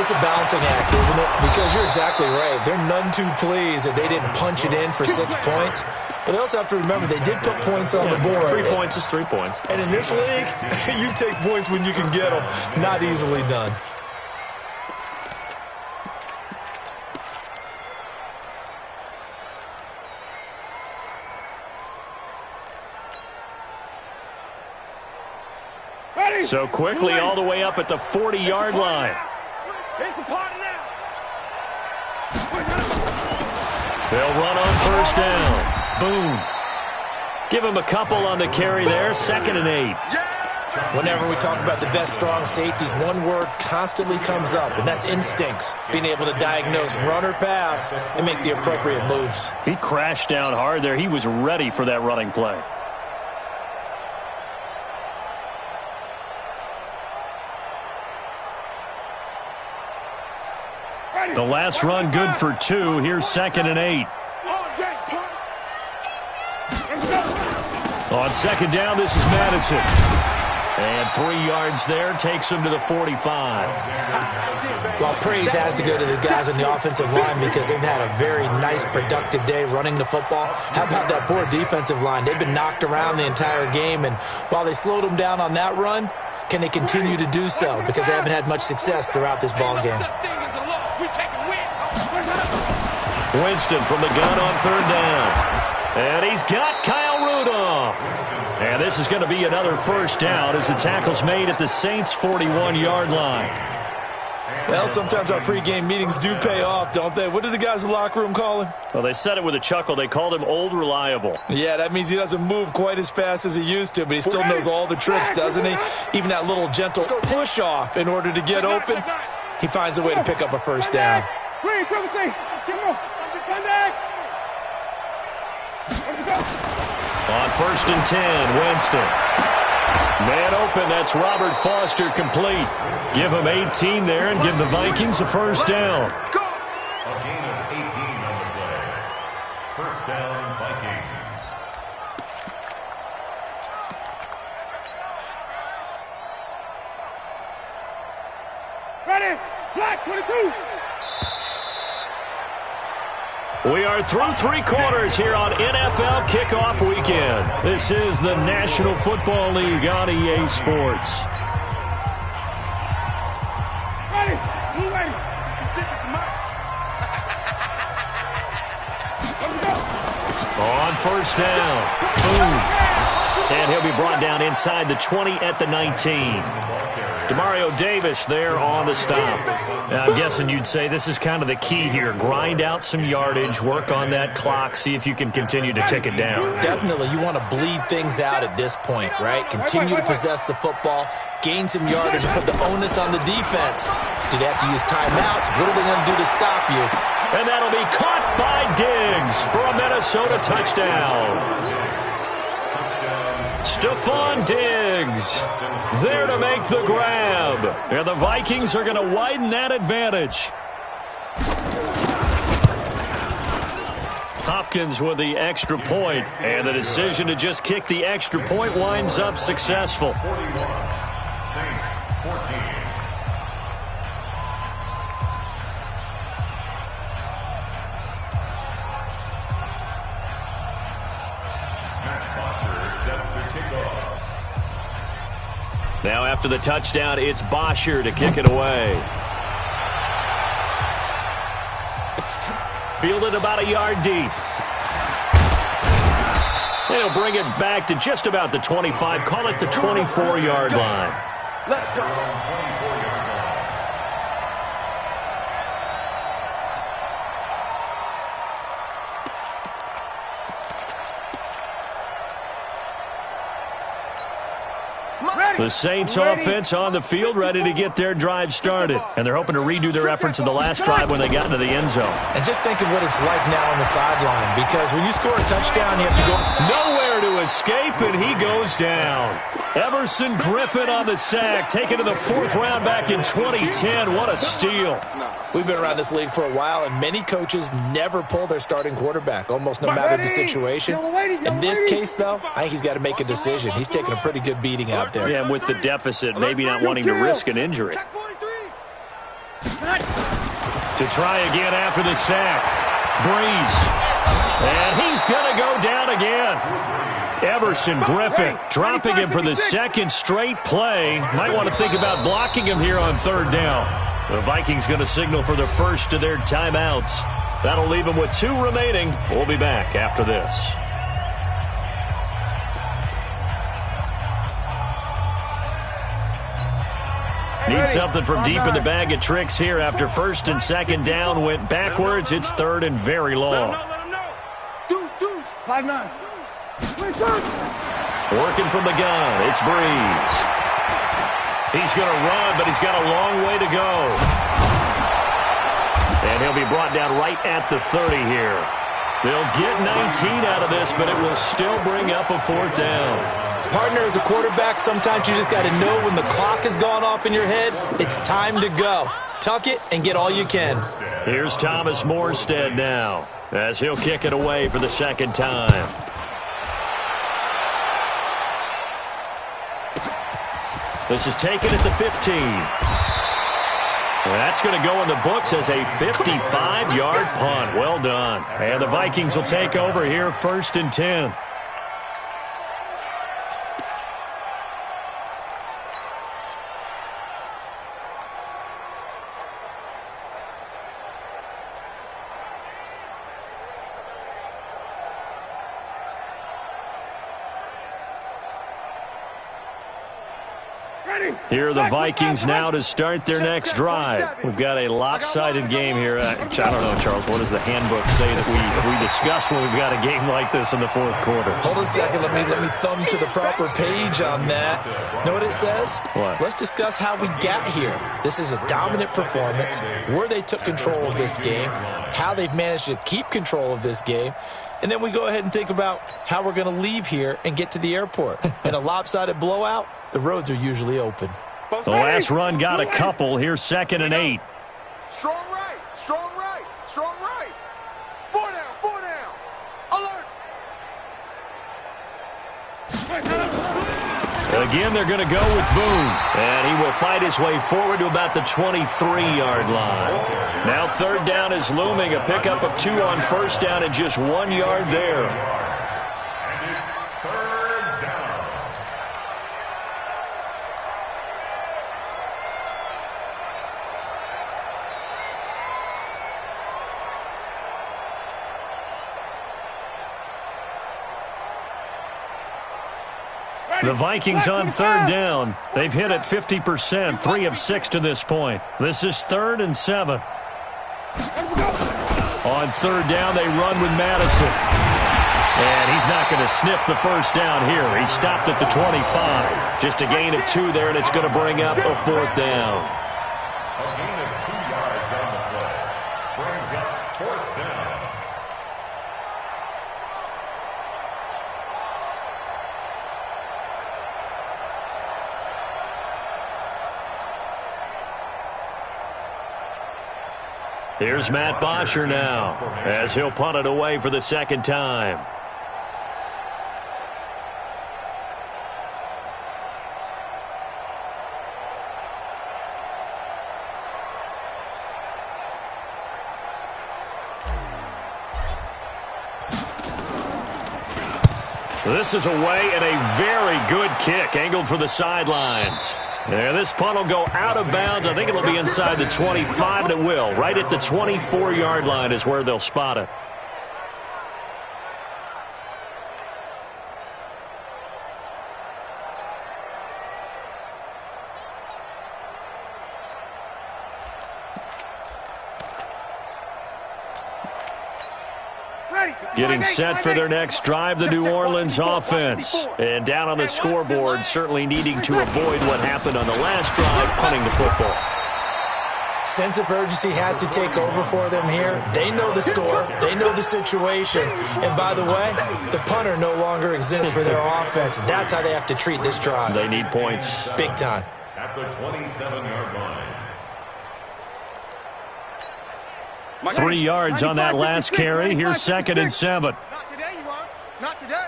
It's a balancing act, isn't it? Because you're exactly right. They're none too pleased that they didn't punch it in for 6 points. But they also have to remember they did put points on the board. 3 points is 3 points. And in this league, you take points when you can get them. Not easily done. So quickly all the way up at the 40-yard line. It's a party now. They'll run on first down. Boom. Give him a couple on the carry there. 2nd and 8. Whenever we talk about the best strong safeties, one word constantly comes up, and that's instincts. Being able to diagnose run or pass and make the appropriate moves. He crashed down hard there. He was ready for that running play. The last run good for 2. Here's 2nd and 8. On 2nd down, this is Madison. And 3 yards there takes him to the 45. Well, praise has to go to the guys on the offensive line because they've had a very nice, productive day running the football. How about that poor defensive line? They've been knocked around the entire game, and while they slowed them down on that run, can they continue to do so? Because they haven't had much success throughout this ball game. Winston from the gun on 3rd down. And he's got Kyle Rudolph. And this is going to be another first down as the tackle's made at the Saints' 41-yard line. Well, sometimes our pregame meetings do pay off, don't they? What do the guys in the locker room call him? Well, they said it with a chuckle. They called him Old Reliable. Yeah, that means he doesn't move quite as fast as he used to, but he still knows all the tricks, doesn't he? Even that little gentle push-off in order to get open, he finds a way to pick up a first down. On 1st and 10, Winston. Man open, that's Robert Foster complete. Give him 18 there and give the Vikings a first down. A gain of 18 on the play. First down, Vikings. Ready, black 22. We are through 3 quarters here on NFL Kickoff Weekend. This is the National Football League on EA Sports. Ready, blue ready. On first down. Boom. And he'll be brought down inside the 20 at the 19. Demario Davis there on the stop. I'm guessing you'd say this is kind of the key here. Grind out some yardage, work on that clock, see if you can continue to tick it down. Definitely, you want to bleed things out at this point, right? Continue to possess the football, gain some yardage, and put the onus on the defense. Do they have to use timeouts? What are they going to do to stop you? And that'll be caught by Diggs for a Minnesota touchdown. Stephon Diggs there to make the grab. And the Vikings are going to widen that advantage. Hopkins with the extra point, and the decision to just kick the extra point winds up successful. 41, Saints 14. Now after the touchdown, it's Bosher to kick it away. Fielded about a yard deep. They'll bring it back to just about the 25. Call it the 24-yard line. Let's go. Ready. The Saints offense on the field, ready to get their drive started. And they're hoping to redo their efforts in the last drive when they got into the end zone. And just think of what it's like now on the sideline, because when you score a touchdown, you have to go nowhere to escape, and he goes down. Everson Griffin on the sack, taken to the 4th round back in 2010. What a steal. We've been around this league for a while, and many coaches never pull their starting quarterback, almost no matter the situation. In this case, though, I think he's got to make a decision. He's taking a pretty good beating out there. Yeah, and with the deficit, maybe not wanting to risk an injury. To try again after the sack. Breeze. And he's going to go down again. Everson Griffin dropping him for the 2nd straight play. Might want to think about blocking him here on 3rd down. The Vikings going to signal for the first of their timeouts. That'll leave them with 2 remaining. We'll be back after this. Need something from deep in the bag of tricks here after 1st and 2nd down went backwards. It's 3rd and very long. Let him know. Deuce. 5-9. Working from the gun, it's Breeze. He's going to run, but he's got a long way to go. And he'll be brought down right at the 30 here. They'll get 19 out of this, but it will still bring up a 4th down. Partner, as a quarterback, sometimes you just got to know when the clock has gone off in your head, it's time to go. Tuck it and get all you can. Here's Thomas Morstead now, as he'll kick it away for the 2nd time. This is taken at the 15. That's going to go in the books as a 55-yard punt. Well done. And the Vikings will take over here, 1st and 10. Here are the Vikings now to start their next drive. We've got a lopsided game here. I don't know, Charles, what does the handbook say that we discuss when we've got a game like this in the 4th quarter? Hold on a second. Let me thumb to the proper page on that. Know what it says? What? Let's discuss how we got here. This is a dominant performance, where they took control of this game, how they've managed to keep control of this game, and then we go ahead and think about how we're going to leave here and get to the airport. In a lopsided blowout, the roads are usually open. The last run got a couple. Here's 2nd and 8. Strong right. 4 down. Alert. Again, they're going to go with Boone. And he will fight his way forward to about the 23-yard line. Now 3rd down is looming. A pickup of 2 on 1st down and just 1 yard there. And it's 3rd down. The Vikings on 3rd down. They've hit it 50%, 3 of 6 to this point. This is 3rd and 7. On 3rd down, they run with Madison. And he's not going to sniff the 1st down here. He stopped at the 25. Just a gain of 2 there, and it's going to bring up a 4th down. A gain of 2 yards on the play. Brings up 4th down. Here's Matt Bosher now, as he'll punt it away for the 2nd time. This is away and a very good kick, angled for the sidelines. Yeah, this punt will go out of bounds. I think it'll be inside the 25, and it will. Right at the 24-yard line is where they'll spot it. Getting set for their next drive, the New Orleans offense. And down on the scoreboard, certainly needing to avoid what happened on the last drive, punting the football. Sense of urgency has to take over for them here. They know the score. They know the situation. And by the way, the punter no longer exists for their offense. That's how they have to treat this drive. They need points. Big time. At the 27-yard line. 3 yards on that last carry. Here's 2nd and 7. Not today, you are. Not today.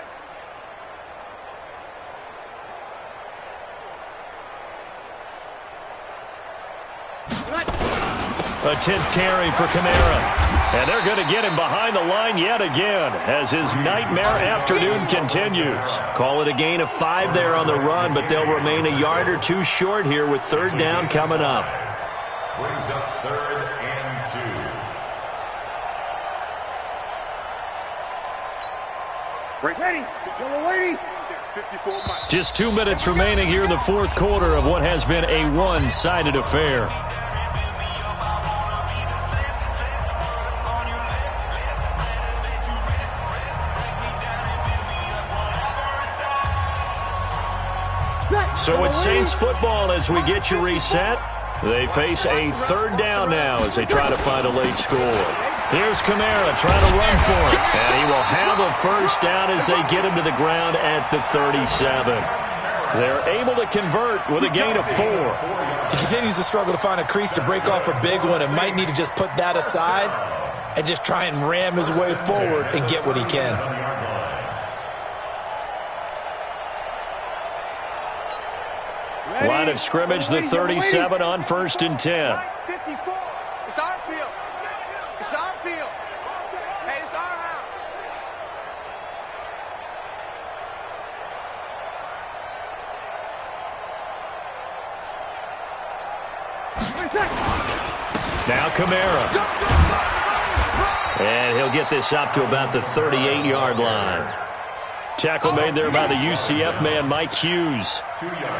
A 10th carry for Kamara. And they're going to get him behind the line yet again as his nightmare afternoon continues. Call it a gain of 5 there on the run, but they'll remain a yard or 2 short here with 3rd down coming up. Brings up 3rd and 2. Ready. Yellow lady. 54 miles. Just 2 minutes remaining here in the 4th quarter of what has been a one-sided affair. So it's Saints football as we get you reset. They face a 3rd down now as they try to find a late score. Here's Kamara trying to run for it. And he will have a 1st down as they get him to the ground at the 37. They're able to convert with a gain of 4. He continues to struggle to find a crease to break off a big one and might need to just put that aside and just try and ram his way forward and get what he can. Line of scrimmage, the 37 on 1st and 10. 54. It's our field. It's our field. Hey, it's our house. Now Kamara. And he'll get this up to about the 38-yard line. Tackle made there by the UCF man, Mike Hughes.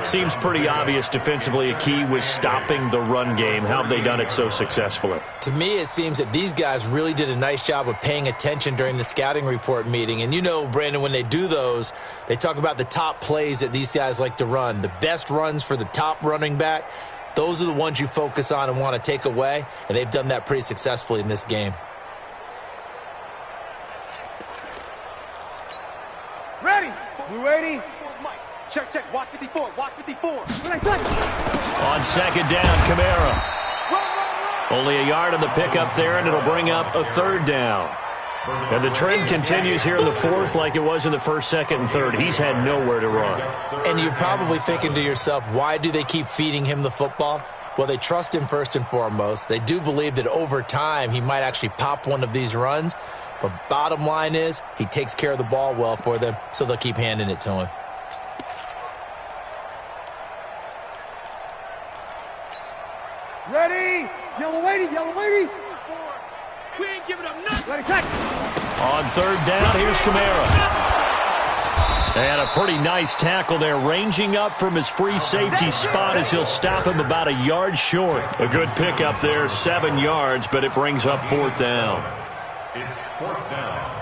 Seems pretty obvious defensively a key was stopping the run game. How have they done it so successfully? To me, it seems that these guys really did a nice job of paying attention during the scouting report meeting. And you know, Brandon, when they do those, they talk about the top plays that these guys like to run. The best runs for the top running back, those are the ones you focus on and want to take away. And they've done that pretty successfully in this game. Ready. We ready? Check, check. Watch 54. Watch 54. On 2nd down, Kamara. Only a yard on the pickup there, and it'll bring up a 3rd down. And the trend continues here in the 4th like it was in the 1st, 2nd, and 3rd. He's had nowhere to run. And you're probably thinking to yourself, why do they keep feeding him the football? Well, they trust him first and foremost. They do believe that over time he might actually pop one of these runs. But bottom line is, he takes care of the ball well for them, so they'll keep handing it to him. Ready. Yellow lady. Yellow lady. We ain't giving up nothing. Ready, check. On 3rd down, here's Kamara. And a pretty nice tackle there, ranging up from his free safety spot as he'll stop him about a yard short. A good pickup there, 7 yards, but it brings up 4th down. It's 4th down.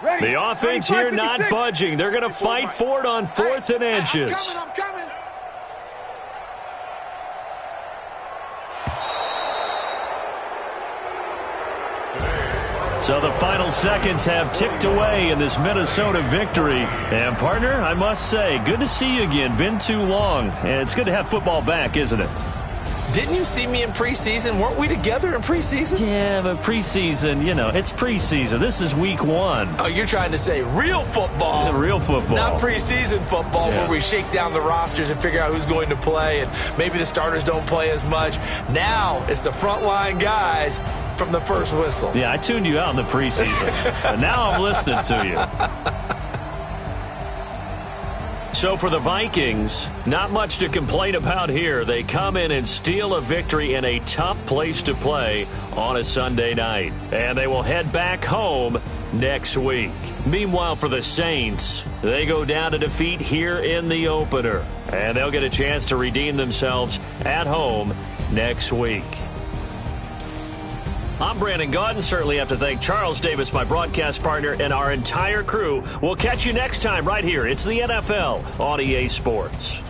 Ready. The offense here not budging. They're going to fight for it on 4th and inches. I'm coming. So the final seconds have ticked away in this Minnesota victory. And, partner, I must say, good to see you again. Been too long. And it's good to have football back, isn't it? Didn't you see me in preseason? Weren't we together in preseason? Yeah, but preseason, you know, it's preseason. This is week 1. Oh, you're trying to say real football. Yeah, real football. Not preseason football where we shake down the rosters and figure out who's going to play, and maybe the starters don't play as much. Now it's the frontline guys from the first whistle. Yeah, I tuned you out in the preseason. And now I'm listening to you. So for the Vikings, not much to complain about here. They come in and steal a victory in a tough place to play on a Sunday night. And they will head back home next week. Meanwhile, for the Saints, they go down to defeat here in the opener, and they'll get a chance to redeem themselves at home next week. I'm Brandon Gaudin. Certainly have to thank Charles Davis, my broadcast partner, and our entire crew. We'll catch you next time right here. It's the NFL on EA Sports.